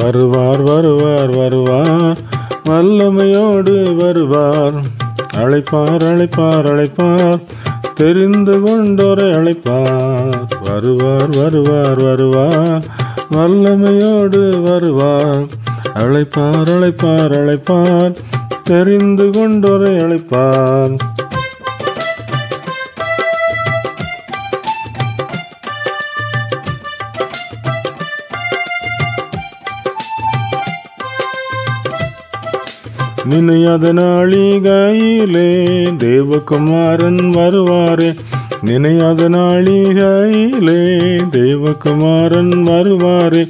வருவார் வருவார் வருவார் வல்லமையோடு வருவார். அழைப்பார் அழைப்பார் அழைப்பார் தெரிந்து கொண்டோரை அழைப்பார். வருவார் வருவார் வருவார் வல்லமையோடு வருவார். அழைப்பார் அழைப்பார் அழைப்பார் தெரிந்து கொண்டோரை அழைப்பார். நினையாத நாளிகையிலே தேவகுமாரன் வருவாரே. நினையாத நாளிகையிலே தேவகுமாரன் வருவாரே.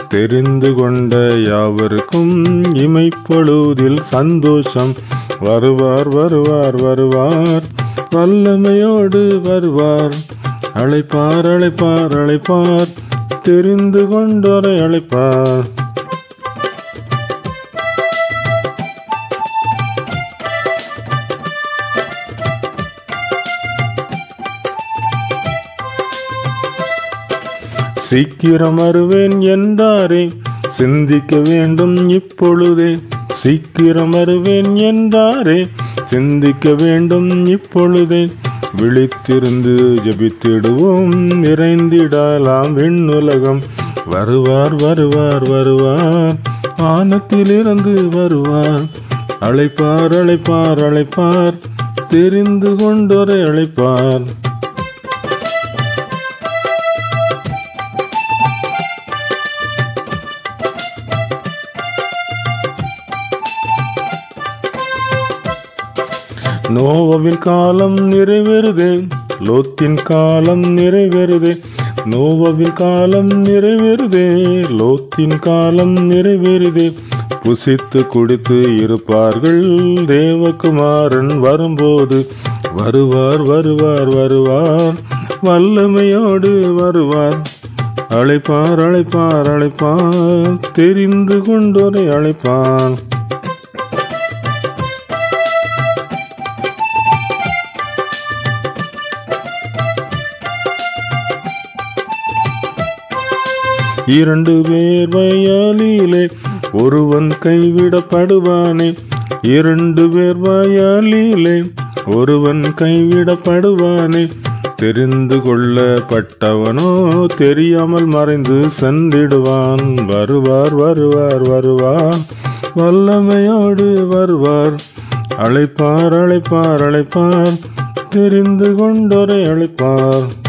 தெரிந்து கொண்ட யாவருக்கும் இமைப்பொழுதில் சந்தோஷம். வருவார் வருவார் வருவார் வல்லமையோடு வருவார். அழைப்பார் அழைப்பார் அழைப்பார் தெரிந்து கொண்டோரை அழைப்பார். சீக்கிரம் வருவேன் என்றாரே, சிந்திக்க வேண்டும் இப்பொழுதே. சீக்கிரம் வருவேன் என்றாரே, சிந்திக்க வேண்டும் இப்பொழுதே. விழித்திருந்து ஜெபித்திடுவோம், நிறைந்திடலாம் விண்ணுலகம். வருவார் வருவார் வருவார் வானத்திலிருந்து வருவார். அழைப்பார் அழைப்பார் அழைப்பார் தெரிந்து கொண்டோரை அழைப்பார். நோவாவின் காலம் நிறைவேறுதே, லோத்தின் காலம் நிறைவேறுதே. நோவாவின் காலம் நிறைவேறுதே, லோத்தின் காலம் நிறைவேறுதே. புசித்து குடித்து இருப்பார்கள் தேவகுமாரன் வரும்போது. வருவார் வருவார் வருவார் வல்லமையோடு வருவார். அழைப்பார் அழைப்பார் அழைப்பார் தெரிந்து கொண்டோரை அழைப்பார். இரண்டு பேர் வயலிலே ஒருவன் கைவிடப்படுவானே. இரண்டு பேர் வயலிலே ஒருவன் கைவிடப்படுவானே. தெரிந்து கொள்ளப்பட்டவனோ தெரியாமல் மறைந்து சென்றிடுவான். வருவார் வருவார் வருவார் வல்லமையோடு வருவார். அழைப்பார் அழைப்பார் அழைப்பார் தெரிந்து கொண்டோரை அழைப்பார்.